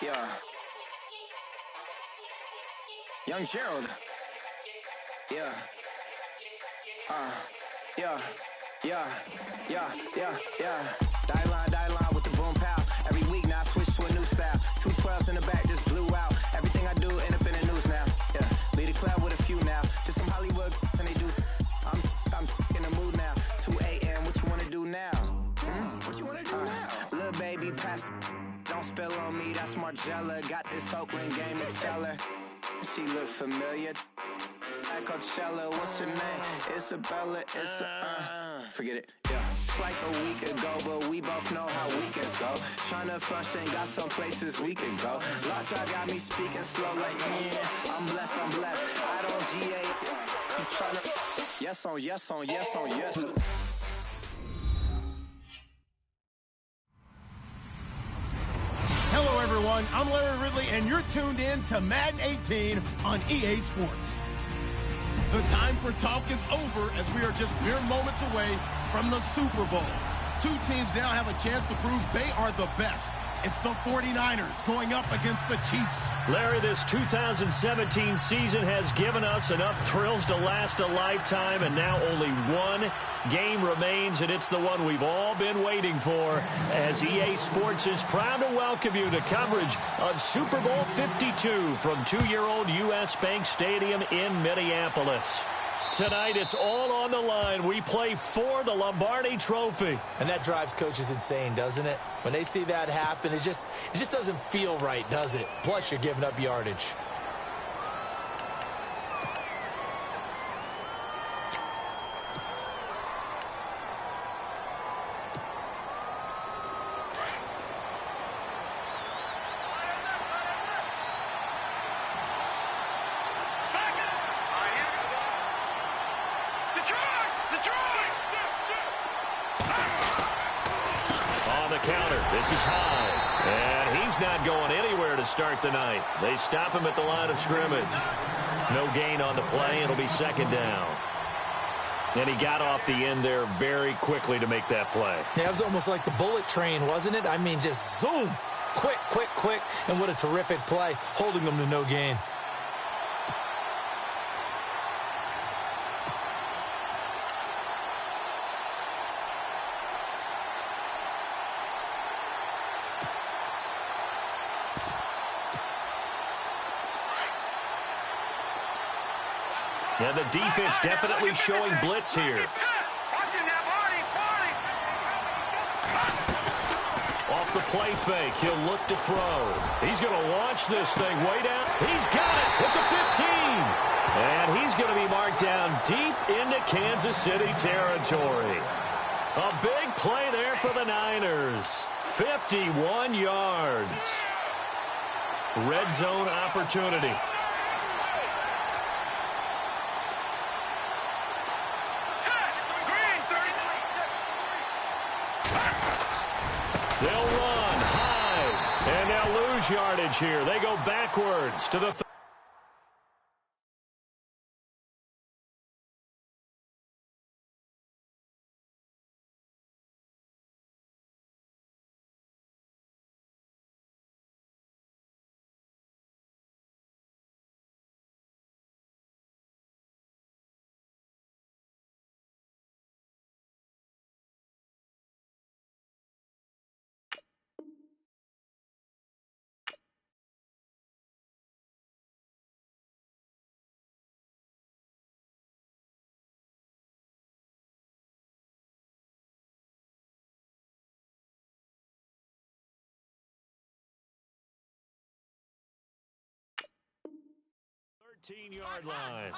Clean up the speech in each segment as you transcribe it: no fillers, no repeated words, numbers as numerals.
Yeah. Young Gerald. Yeah. Yeah. Die line with the boom pow. Every week now I switch to a new style. 212s in the back just blew out. Everything I do end up in the news now. Yeah. Lead a club with a few now. Just some Hollywood and they do. I'm in the mood now. 2 a.m. What you wanna do now? What you wanna do now? Little baby, pass. Don't spill on me. That's Margella. Got this Oakland game to tell her. She look familiar. Like Coachella, what's her name? Isabella, forget it, yeah. It's like a week ago, but we both know how weekends go. Tryna function, got some places we could go. Lot y'all got me speaking slow like, yeah, I'm blessed. I don't GA, I'm tryna, yes on yes. Hello, everyone. I'm Larry Ridley, and you're tuned in to Madden 18 on EA Sports. The time for talk is over as we are just mere moments away from the Super Bowl. Two teams now have a chance to prove they are the best. It's the 49ers going up against the Chiefs. Larry, this 2017 season has given us enough thrills to last a lifetime, and now only one game remains, and it's the one we've all been waiting for, as EA Sports is proud to welcome you to coverage of Super Bowl 52 from 2-year-old U.S. Bank Stadium in Minneapolis. Tonight, it's all on the line. We play for the Lombardi Trophy. And that drives coaches insane, doesn't it? When they see that happen, it just doesn't feel right, does it? Plus, you're giving up yardage. This is high, and he's not going anywhere to start the night. They stop him at the line of scrimmage. No gain on the play. It'll be second down. And he got off the end there very quickly to make that play. Yeah, it was almost like the bullet train, wasn't it? I mean, just zoom. Quick, and what a terrific play, holding them to no gain. And the defense definitely showing blitz here. Off the play fake, he'll look to throw. He's going to launch this thing way down. He's got it at the 15. And he's going to be marked down deep into Kansas City territory. A big play there for the Niners. 51 yards. Red zone opportunity. They'll run high, and they'll lose yardage here. They go backwards to the 13-yard line.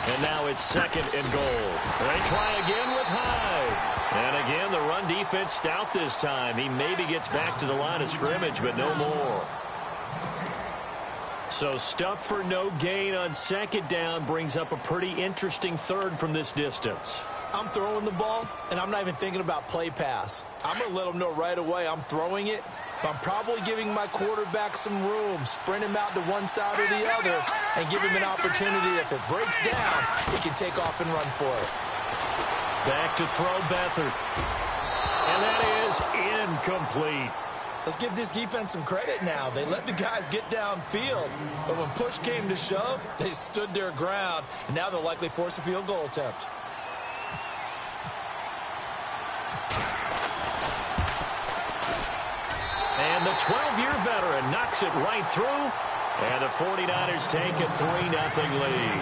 And now it's 2nd and goal. They try again with Hyde. And again, the run defense stout this time. He maybe gets back to the line of scrimmage, but no more. So stuff for no gain on 2nd down brings up a pretty interesting 3rd from this distance. I'm throwing the ball, and I'm not even thinking about play pass. I'm going to let them know right away I'm throwing it, but I'm probably giving my quarterback some room, sprint him out to one side or the other, and give him an opportunity. If it breaks down, he can take off and run for it. Back to throw Beathard. And that is incomplete. Let's give this defense some credit now. They let the guys get downfield, but when push came to shove, they stood their ground, and now they'll likely force a field goal attempt. And the 12-year veteran knocks it right through, and the 49ers take a 3-0 lead.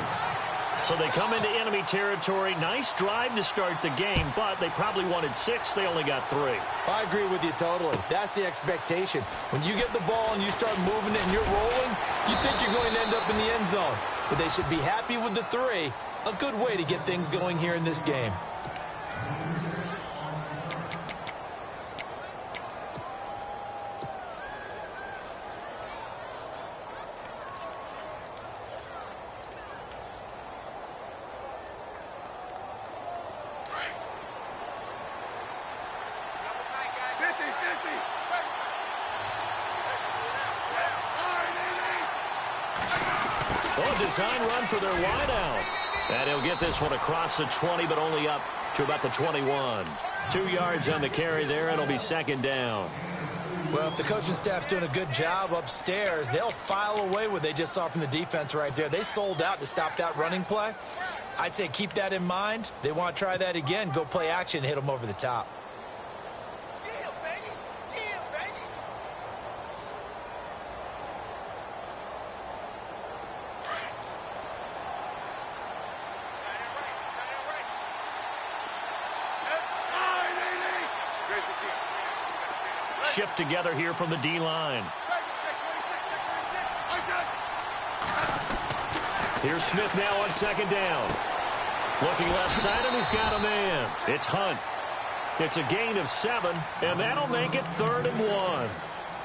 So they come into enemy territory. Nice drive to start the game, but they probably wanted 6. They only got 3. I agree with you totally. That's the expectation. When you get the ball and you start moving it and you're rolling, you think you're going to end up in the end zone. But they should be happy with the 3. A good way to get things going here in this game. Design run for their wideout. And he'll get this one across the 20, but only up to about the 21. 2 yards on the carry there. It'll be 2nd down. Well, if the coaching staff's doing a good job upstairs, they'll file away what they just saw from the defense right there. They sold out to stop that running play. I'd say keep that in mind. They want to try that again. Go play action, hit them over the top. Shift together here from the D-line. Here's Smith now on 2nd down. Looking left side, and he's got a man. It's Hunt. It's a gain of 7, and that'll make it 3rd and 1.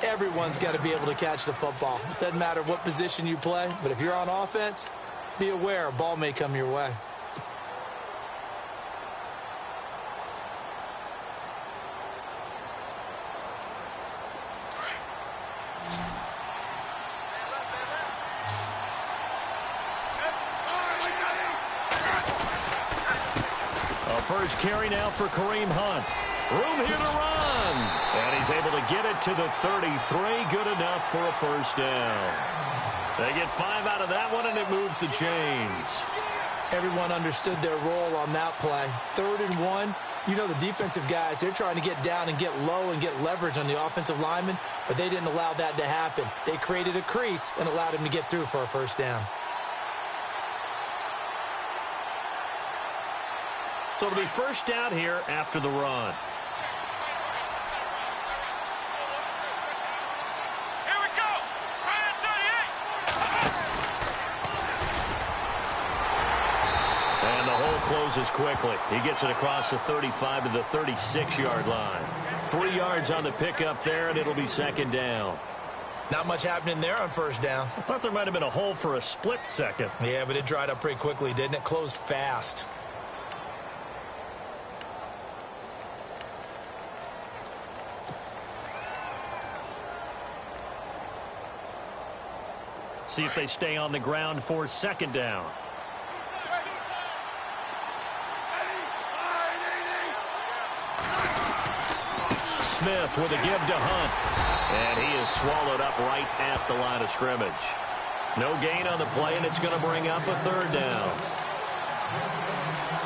Everyone's got to be able to catch the football. It doesn't matter what position you play, but if you're on offense, be aware a ball may come your way. First carry now for Kareem Hunt. Room here to run. And he's able to get it to the 33. Good enough for a 1st down. They get 5 out of that one, and it moves the chains. Everyone understood their role on that play. 3rd and 1. You know the defensive guys, they're trying to get down and get low and get leverage on the offensive lineman, but they didn't allow that to happen. They created a crease and allowed him to get through for a 1st down. So it'll be 1st down here after the run. Here we go. Ryan 38. And the hole closes quickly. He gets it across the 35 to the 36-yard line. 3 yards on the pickup there, and it'll be 2nd down. Not much happening there on 1st down. I thought there might have been a hole for a split second. Yeah, but it dried up pretty quickly, didn't it? Closed fast. See if they stay on the ground for 2nd down. Smith with a give to Hunt. And he is swallowed up right at the line of scrimmage. No gain on the play, and it's going to bring up a 3rd down.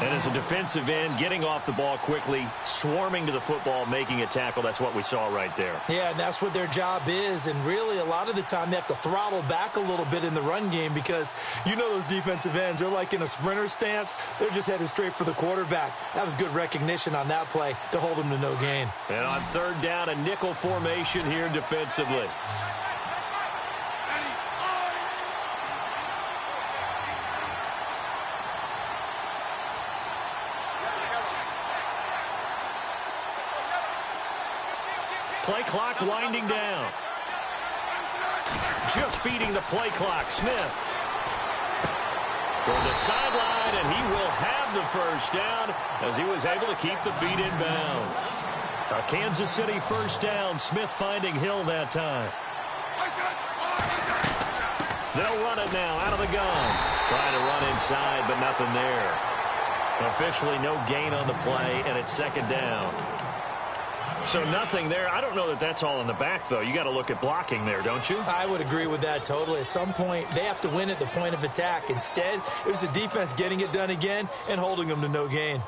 And as a defensive end, getting off the ball quickly, swarming to the football, making a tackle, that's what we saw right there. Yeah, and that's what their job is. And really, a lot of the time, they have to throttle back a little bit in the run game because you know those defensive ends, they're like in a sprinter stance. They're just headed straight for the quarterback. That was good recognition on that play to hold them to no gain. And on 3rd down, a nickel formation here defensively. play clock winding down. Just beating the play clock, Smith. Toward the sideline, and he will have the first down as he was able to keep the feet in bounds. A Kansas City first down. Smith finding Hill that time. They'll run it now out of the gun. Trying to run inside, but nothing there. Officially no gain on the play, and it's second down. So nothing there. I don't know that that's all in the back, though. You got to look at blocking there, don't you? I would agree with that totally. At some point, they have to win at the point of attack. Instead, it was the defense getting it done again and holding them to no gain.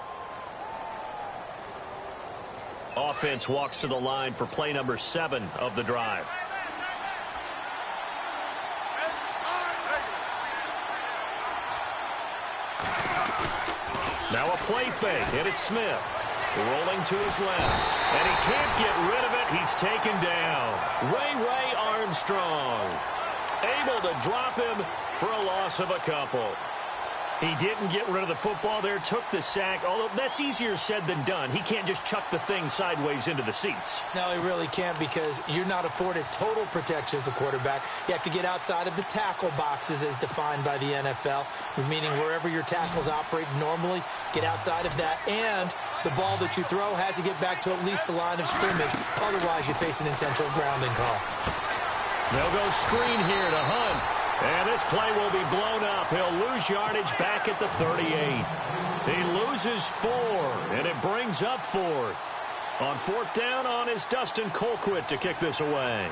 Offense walks to the line for play number 7 of the drive. Now a play fake, and it's Smith. Rolling to his left, and he can't get rid of it. He's taken down. Ray Armstrong able to drop him for a loss of a couple. He didn't get rid of the football there, took the sack, although that's easier said than done. He can't just chuck the thing sideways into the seats. No, he really can't, because you're not afforded total protection as a quarterback. You have to get outside of the tackle boxes as defined by the NFL, meaning wherever your tackles operate normally, get outside of that, and the ball that you throw has to get back to at least the line of scrimmage. Otherwise, you face an intentional grounding call. They'll go screen here to Hunt. And this play will be blown up. He'll lose yardage back at the 38. He loses 4, and it brings up 4th. On 4th down on is Dustin Colquitt to kick this away.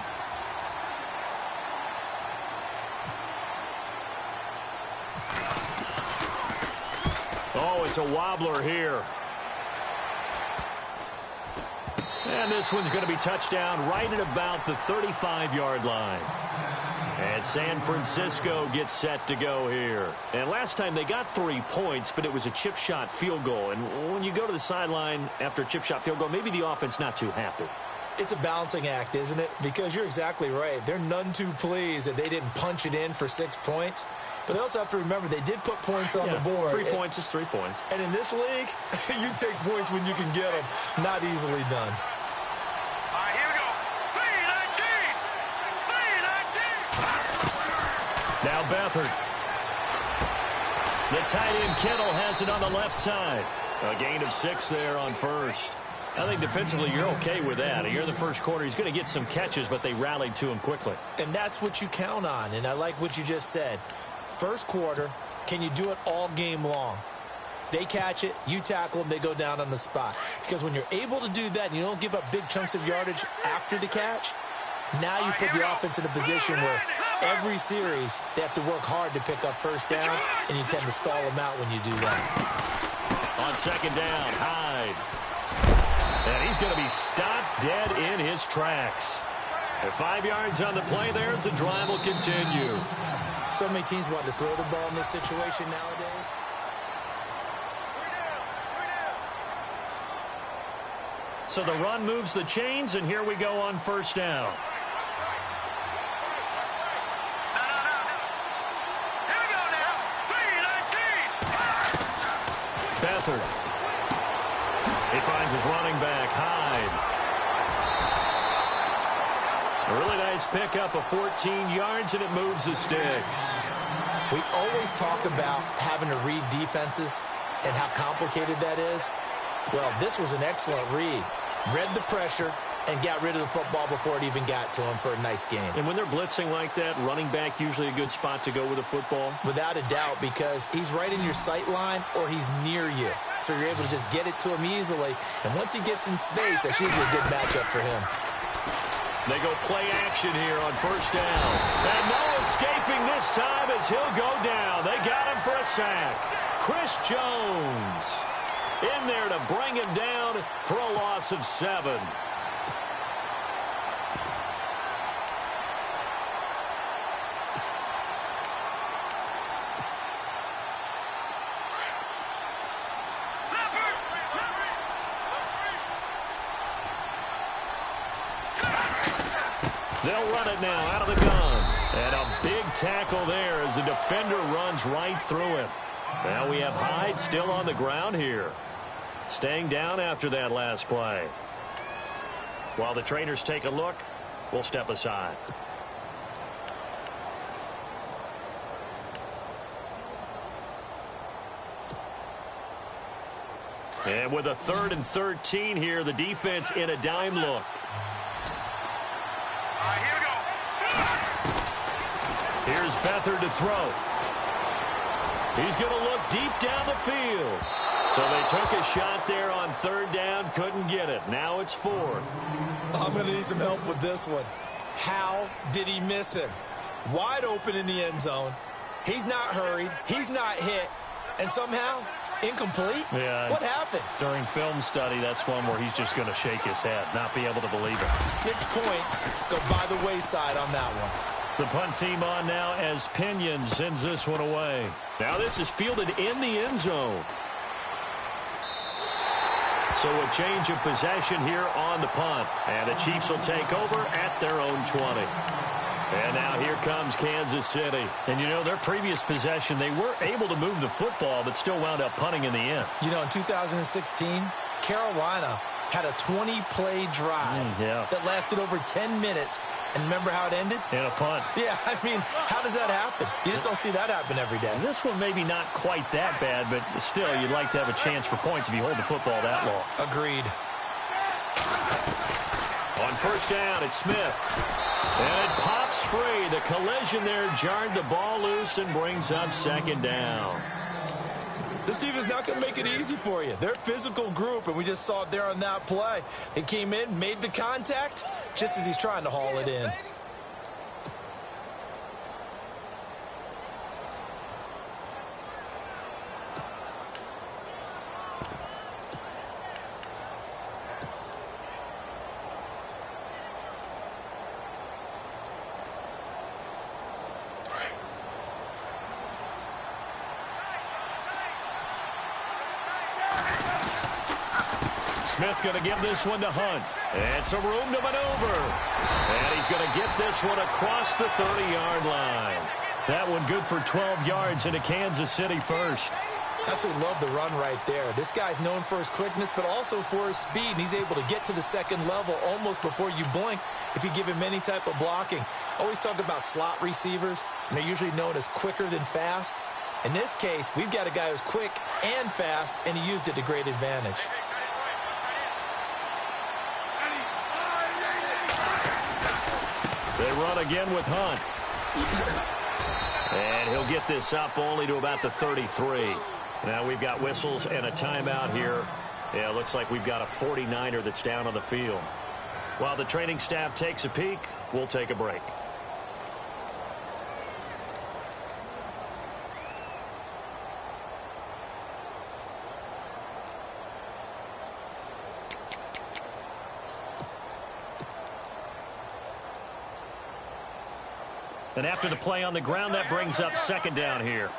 Oh, it's a wobbler here. And this one's going to be touchdown right at about the 35-yard line. And San Francisco gets set to go here. And last time they got 3 points, but it was a chip shot field goal. And when you go to the sideline after a chip shot field goal, maybe the offense not too happy. It's a balancing act, isn't it? Because you're exactly right. They're none too pleased that they didn't punch it in for 6 points. But they also have to remember they did put points on the board. 3 points is 3 points. And in this league, you take points when you can get them. Not easily done. Now Beathard. The tight end Kittle has it on the left side. A gain of 6 there on first. I think defensively you're okay with that. Here in the first quarter, he's going to get some catches, but they rallied to him quickly. And that's what you count on, and I like what you just said. First quarter, can you do it all game long? They catch it, you tackle them, they go down on the spot. Because when you're able to do that and you don't give up big chunks of yardage after the catch, now you put the offense in a position where every series they have to work hard to pick up first downs, and you tend to stall them out when you do that. On second down, Hyde. And he's going to be stopped dead in his tracks. At 5 yards on the play there, the drive will continue. So many teams want to throw the ball in this situation nowadays. So the run moves the chains, and here we go on first down. Beathard. He finds his running back, Hyde. A really nice pickup of 14 yards, and it moves the sticks. We always talk about having to read defenses and how complicated that is. Well, this was an excellent read. Read the pressure and got rid of the football before it even got to him for a nice game. And when they're blitzing like that, running back usually a good spot to go with a football? Without a doubt, because he's right in your sight line or he's near you. So you're able to just get it to him easily. And once he gets in space, that's usually a good matchup for him. They go play action here on first down. And no escaping this time as he'll go down. They got him for a sack. Chris Jones in there to bring him down for a loss of 7. They'll run it now out of the gun. And a big tackle there as the defender runs right through him. Now we have Hyde still on the ground here. Staying down after that last play. While the trainers take a look, we'll step aside. And with a 3rd and 13 here, the defense in a dime look. Here we go. Here's Beathard to throw. He's going to look deep down the field. So they took a shot there on 3rd down, couldn't get it. Now it's 4th. I'm going to need some help with this one. How did he miss him? Wide open in the end zone. He's not hurried. He's not hit. And somehow, incomplete? Yeah. What happened? During film study, that's one where he's just going to shake his head, not be able to believe it. 6 points go by the wayside on that one. The punt team on now as Pinion sends this one away. Now this is fielded in the end zone. So a change of possession here on the punt. And the Chiefs will take over at their own 20. And now here comes Kansas City. And, you know, their previous possession, they were able to move the football, but still wound up punting in the end. You know, in 2016, Carolina had a 20-play drive that lasted over 10 minutes. And remember how it ended? In a punt. Yeah, I mean, how does that happen? You just don't see that happen every day. And this one maybe not quite that bad, but still, you'd like to have a chance for points if you hold the football that long. Agreed. On 1st down, it's Smith. And it pops free. The collision there jarred the ball loose and brings up 2nd down. This defense is not going to make it easy for you. They're a physical group, and we just saw it there on that play. It came in, made the contact, just as he's trying to haul it in. Smith going to give this one to Hunt. And some room to maneuver. And he's going to get this one across the 30-yard line. That one good for 12 yards into Kansas City first. Absolutely love the run right there. This guy's known for his quickness, but also for his speed. And he's able to get to the 2nd level almost before you blink if you give him any type of blocking. Always talk about slot receivers, and they're usually known as quicker than fast. In this case, we've got a guy who's quick and fast, and he used it to great advantage. They run again with Hunt. And he'll get this up only to about the 33. Now we've got whistles and a timeout here. Yeah, it looks like we've got a 49er that's down on the field. While the training staff takes a peek, we'll take a break. And after the play on the ground, that brings up 2nd down here.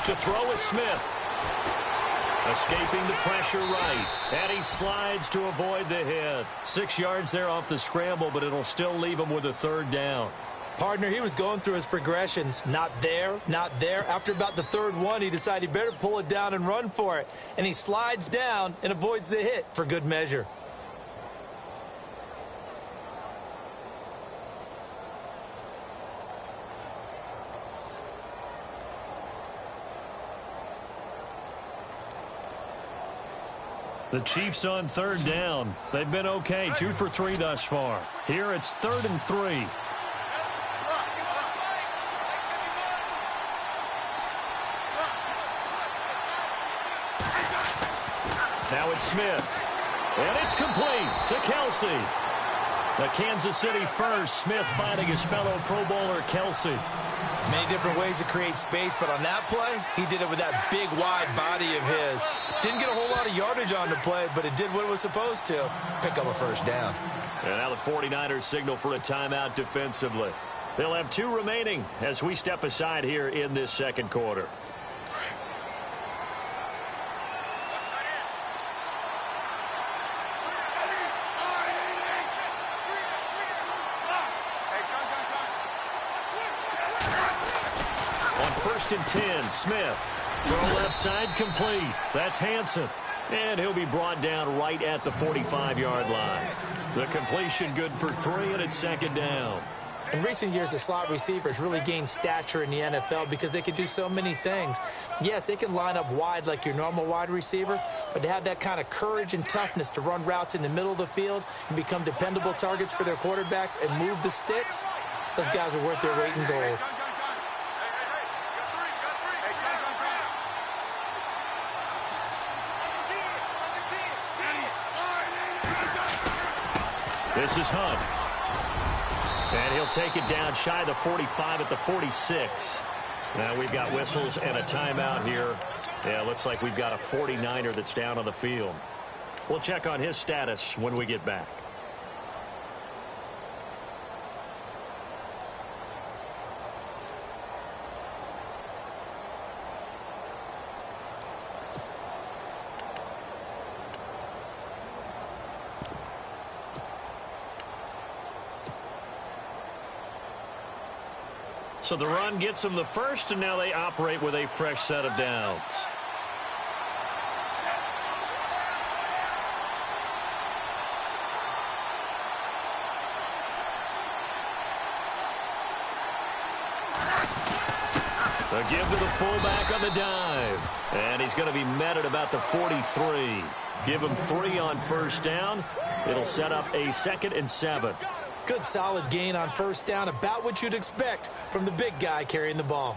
To throw is Smith. Escaping the pressure right. And he slides to avoid the hit. 6 yards there off the scramble, but it'll still leave him with a 3rd down. Partner, he was going through his progressions. Not there, not there. After about the 3rd one, he decided he better pull it down and run for it. And he slides down and avoids the hit for good measure. The Chiefs on 3rd down. They've been okay, 2 for 3 thus far. Here it's 3rd and 3. Now it's Smith. And it's complete to Kelsey. The Kansas City first. Smith finding his fellow Pro Bowler Kelsey. Many different ways to create space, but on that play, he did it with that big, wide body of his. Didn't get a whole lot of yardage on the play, but it did what it was supposed to. Pick up a 1st down. And now the 49ers signal for a timeout defensively. They'll have 2 remaining as we step aside here in this 2nd quarter. On 1st and 10, Smith. Throw left side complete. That's Hansen. And he'll be brought down right at the 45-yard line. The completion good for 3, and it's second down. In recent years, the slot receivers really gained stature in the NFL because they can do so many things. Yes, they can line up wide like your normal wide receiver, but to have that kind of courage and toughness to run routes in the middle of the field and become dependable targets for their quarterbacks and move the sticks, those guys are worth their weight in gold. This is Hunt. And he'll take it down shy of the 45 at the 46. Now we've got whistles and a timeout here. Yeah, looks like we've got a 49er that's down on the field. We'll check on his status when we get back. So the run gets them the first, and now they operate with a fresh set of downs. The give to the fullback on the dive. And he's going to be met at about the 43. Give him 3 on first down. It'll set up a 2nd and 7. Good solid gain on first down, about what you'd expect from the big guy carrying the ball.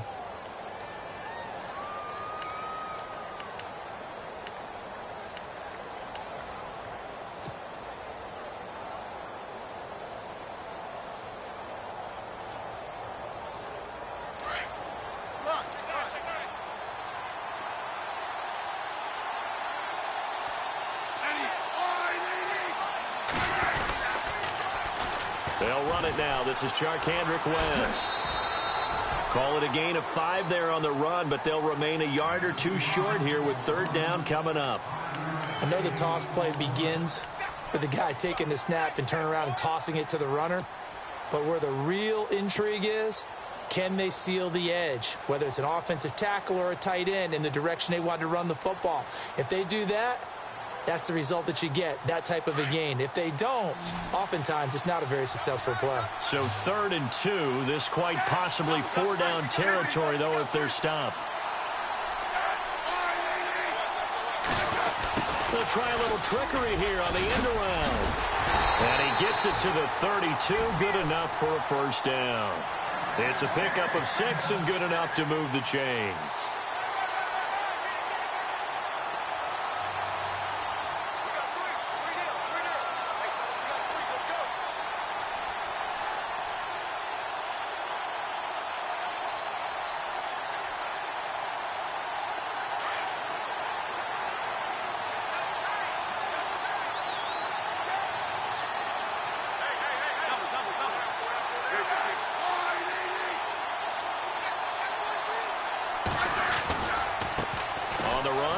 They'll run it now. This is Charkandrick West. Call it a gain of 5 there on the run, but they'll remain a yard or 2 short here with 3rd down coming up. I know the toss play begins with the guy taking the snap and turning around and tossing it to the runner. But where the real intrigue is, can they seal the edge, whether it's an offensive tackle or a tight end, in the direction they want to run the football? If they do that, that's the result that you get, that type of a gain. If they don't, oftentimes it's not a very successful play. So 3rd and 2, this quite possibly 4-down territory, though, if they're stopped. They'll try a little trickery here on the end around. And he gets it to the 32, good enough for a first down. It's a pickup of 6 and good enough to move the chains.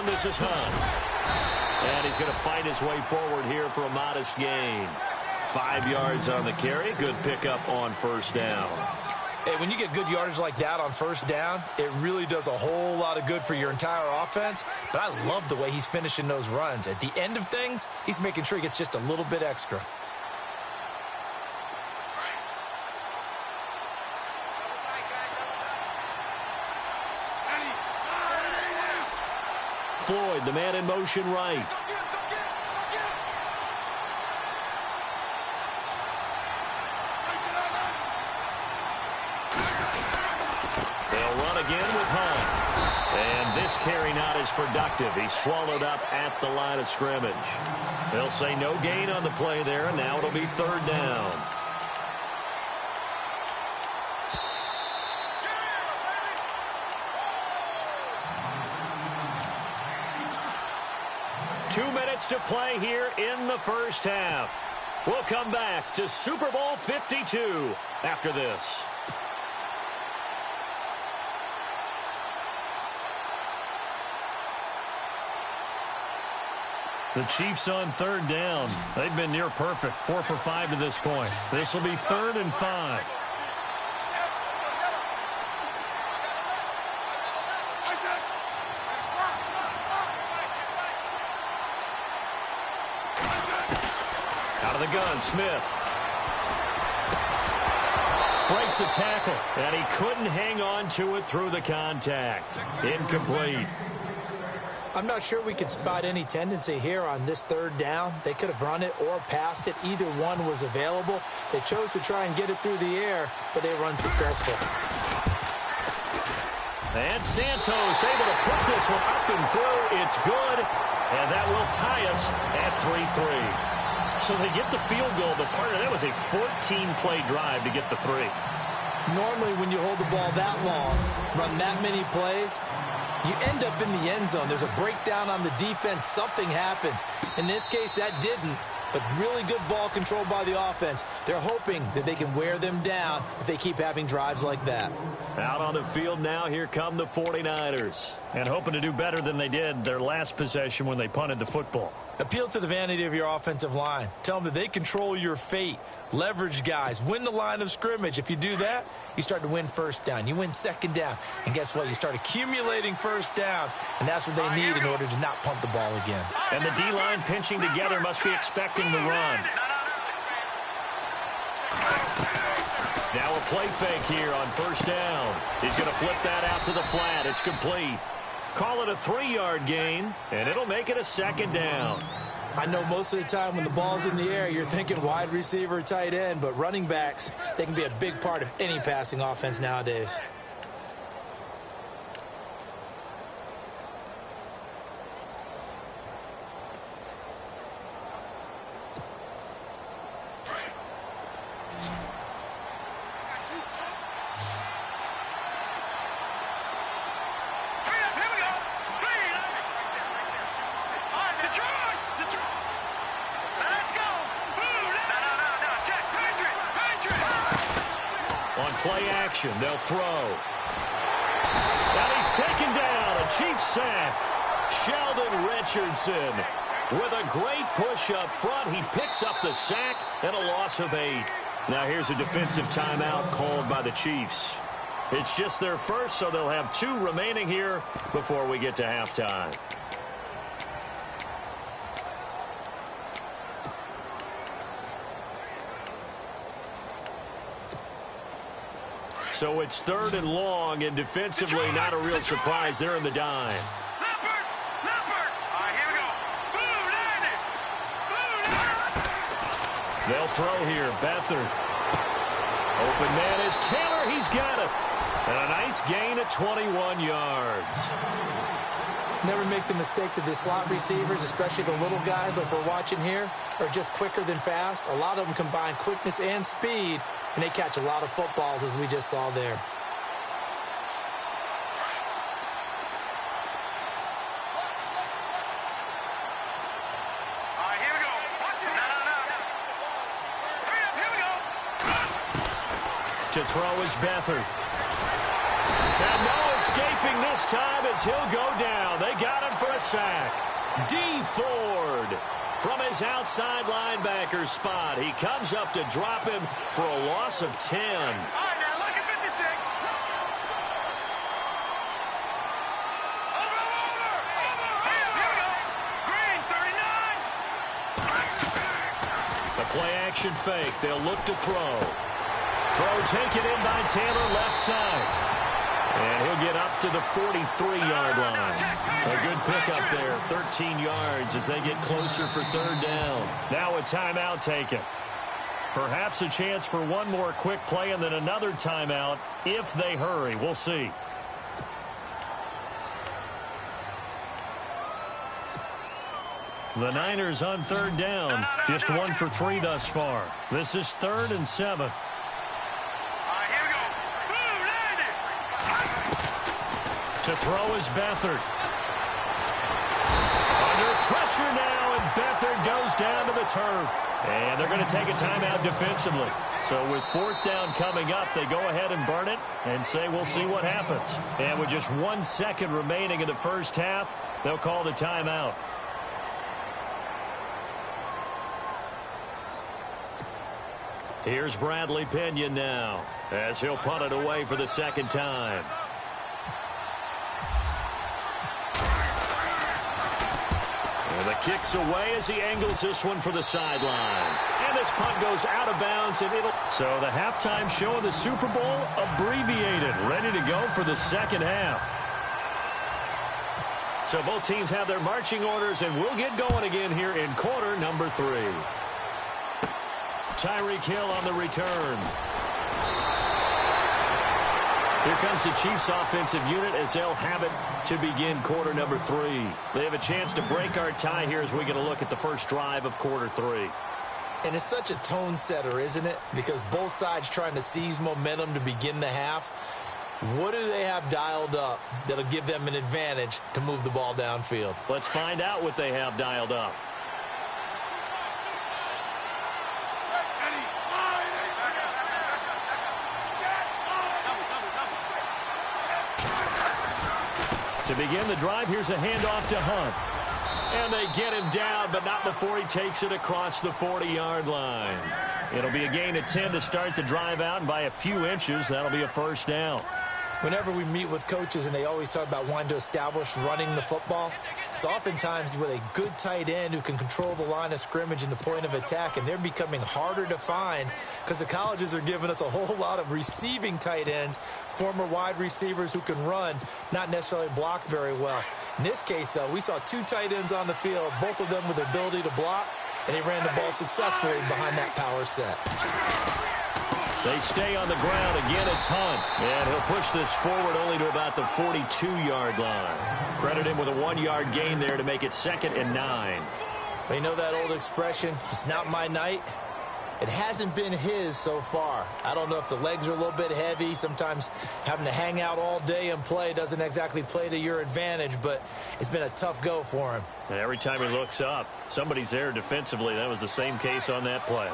This is Hunt. And he's going to fight his way forward here for a modest gain. 5 yards on the carry. Good pickup on first down. Hey, when you get good yardage like that on first down, it really does a whole lot of good for your entire offense. But I love the way he's finishing those runs. At the end of things, he's making sure he gets just a little bit extra. Floyd, the man in motion right. They'll run again with Hunt. And this carry not as productive. He's swallowed up at the line of scrimmage. They'll say no gain on the play there, and now it'll be 3rd down. To play here in the first half. We'll come back to Super Bowl 52 after this. The Chiefs on 3rd down. They've been near perfect, 4 for 5 to this point. This will be 3rd and 5. of the gun, Smith. Breaks a tackle, and he couldn't hang on to it through the contact. Incomplete. I'm not sure we could spot any tendency here on this third down. They could have run it or passed it. Either one was available. They chose to try and get it through the air, but they were unsuccessful. And Santos able to put this one up and through. It's good, and that will tie us at 3-3. So they get the field goal, but part of that was a 14-play drive to get the 3. Normally, when you hold the ball that long, run that many plays, you end up in the end zone. There's a breakdown on the defense. Something happens. In this case, that didn't, but really good ball control by the offense. They're hoping that they can wear them down if they keep having drives like that. Out on the field now, here come the 49ers. And hoping to do better than they did their last possession when they punted the football. Appeal to the vanity of your offensive line. Tell them that they control your fate. Leverage guys. Win the line of scrimmage. If you do that, you start to win first down. You win second down. And guess what? You start accumulating first downs. And that's what they need in order to not punt the ball again. And the D-line pinching together must be expecting the run. Now a play fake here on first down. He's going to flip that out to the flat. It's complete. Call it a 3-yard gain, and it'll make it a second down. I know most of the time when the ball's in the air, you're thinking wide receiver, tight end, but running backs, they can be a big part of any passing offense nowadays. Play action, they'll throw. And he's taken down, a Chiefs sack. Sheldon Richardson with a great push up front. He picks up the sack and a loss of 8. Now here's a defensive timeout called by the Chiefs. It's just their first, so they'll have 2 remaining here before we get to halftime. So it's 3rd and long, and defensively not a real surprise. They're in the dime. They'll throw here. Beathard. Open man is Taylor. He's got it. And a nice gain of 21 yards. Never make the mistake that the slot receivers, especially the little guys like we're watching here, are just quicker than fast. A lot of them combine quickness and speed, and they catch a lot of footballs, as we just saw there. To throw is Beathard. And no escaping this time as he'll go down. They got him for a sack. D. Ford from his outside linebacker spot. He comes up to drop him for a loss of 10. All right, now look at 56. Over. Here we go. Green, 39. The play action fake. They'll look to throw. Throw taken in by Taylor left side. And he'll get up to the 43-yard line. A good pickup there, 13 yards as they get closer for 3rd down. Now a timeout taken. Perhaps a chance for one more quick play and then another timeout if they hurry. We'll see. The Niners on 3rd down. Just 1 for 3 thus far. This is 3rd and 7. To throw is Beathard. Under pressure now, and Beathard goes down to the turf. And they're going to take a timeout defensively. So with 4th down coming up, they go ahead and burn it and say we'll see what happens. And with just 1 second remaining in the first half, they'll call the timeout. Here's Bradley Pinion now as he'll punt it away for the 2nd time. And the kick's away as he angles this one for the sideline. And this punt goes out of bounds, and so the halftime show of the Super Bowl abbreviated, ready to go for the second half. So both teams have their marching orders, and we'll get going again here in quarter number 3. Tyreek Hill on the return. Here comes the Chiefs offensive unit as they'll have it to begin quarter number 3. They have a chance to break our tie here as we get a look at the first drive of quarter 3. And it's such a tone setter, isn't it? Because both sides trying to seize momentum to begin the half. What do they have dialed up that'll give them an advantage to move the ball downfield? Let's find out what they have dialed up. To begin the drive, here's a handoff to Hunt. And they get him down, but not before he takes it across the 40-yard line. It'll be a gain of 10 to start the drive out, and by a few inches, that'll be a first down. Whenever we meet with coaches and they always talk about wanting to establish running the football, it's oftentimes with a good tight end who can control the line of scrimmage and the point of attack, and they're becoming harder to find because the colleges are giving us a whole lot of receiving tight ends, former wide receivers who can run, not necessarily block very well. In this case, though, we saw 2 tight ends on the field, both of them with the ability to block, and they ran the ball successfully behind that power set. They stay on the ground. Again, it's Hunt. And he'll push this forward only to about the 42-yard line. Credit him with a 1-yard gain there to make it 2nd and 9. Well, you know that old expression, it's not my night? It hasn't been his so far. I don't know if the legs are a little bit heavy. Sometimes having to hang out all day and play doesn't exactly play to your advantage, but it's been a tough go for him. And every time he looks up, somebody's there defensively. That was the same case on that play.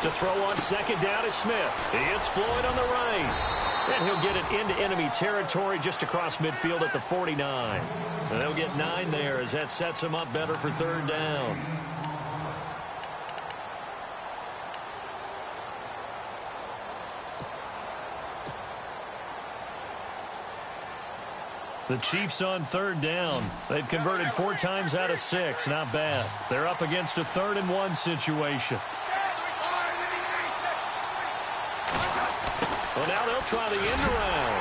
To throw on 2nd down is Smith. It's Floyd on the right. And he'll get it into enemy territory just across midfield at the 49. And they'll get 9 there as that sets him up better for 3rd down. The Chiefs on 3rd down. They've converted 4 times out of 6. Not bad. They're up against a 3rd and 1 situation. Well, now they'll try the end around.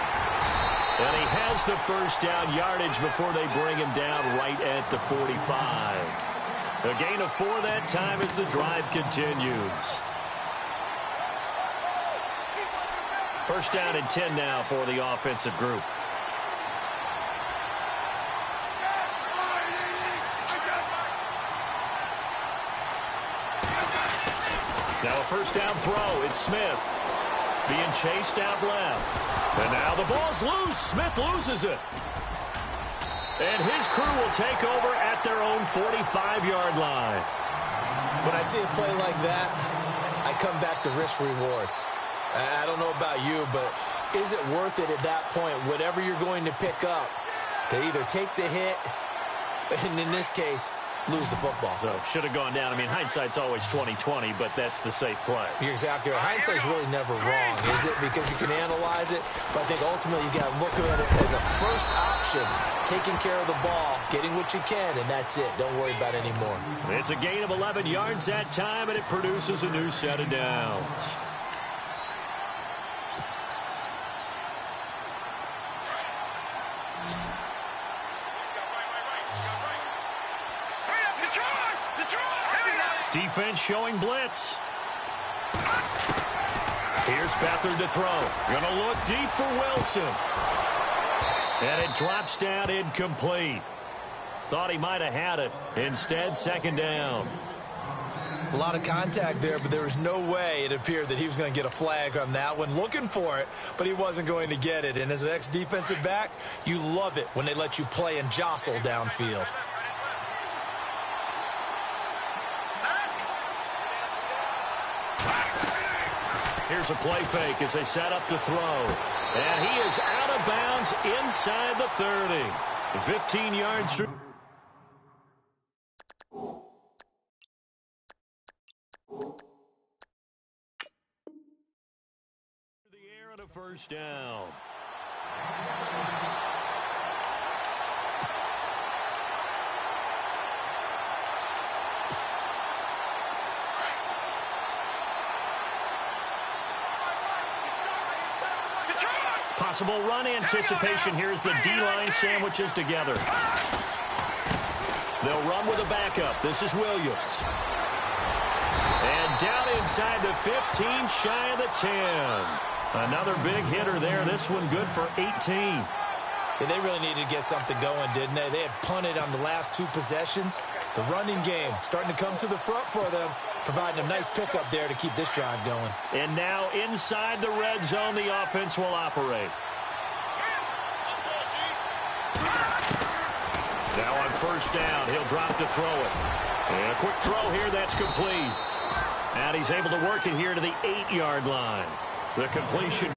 And he has the first down yardage before they bring him down right at the 45. A gain of 4 that time as the drive continues. First down and 10 now for the offensive group. Now a first down throw. It's Smith. Being chased out left. And now the ball's loose. Smith loses it. And his crew will take over at their own 45-yard line. When I see a play like that, I come back to risk reward. I don't know about you, but is it worth it at that point, whatever you're going to pick up, to either take the hit, and in this case, lose the football? So should have gone down. I mean, hindsight's always 20/20, but that's the safe play. You're exactly right. Hindsight's really never wrong, is it? Because you can analyze it, but I think ultimately you got to look at it as a first option, taking care of the ball, getting what you can, and that's it. Don't worry about it anymore. It's a gain of 11 yards that time, and it produces a new set of downs. Defense showing blitz. Here's Beathard to throw. Gonna look deep for Wilson. And it drops down incomplete. Thought he might have had it. Instead, 2nd down. A lot of contact there, but there was no way it appeared that he was going to get a flag on that one. Looking for it, but he wasn't going to get it. And as an ex-defensive back, you love it when they let you play and jostle downfield. Here's a play fake as they set up to throw. And he is out of bounds inside the 30. 15 yards through. first down. Possible run anticipation. Here's the D-line sandwiches together. They'll run with a backup. This is Williams. And down inside the 15, shy of the 10. Another big hitter there. This one good for 18. Yeah, they really needed to get something going, didn't they? They had punted on the last 2 possessions. The running game starting to come to the front for them, providing a nice pickup there to keep this drive going. And now inside the red zone, the offense will operate. Now on first down, he'll drop to throw it. And a quick throw here, that's complete. And he's able to work it here to the 8-yard line. The completion.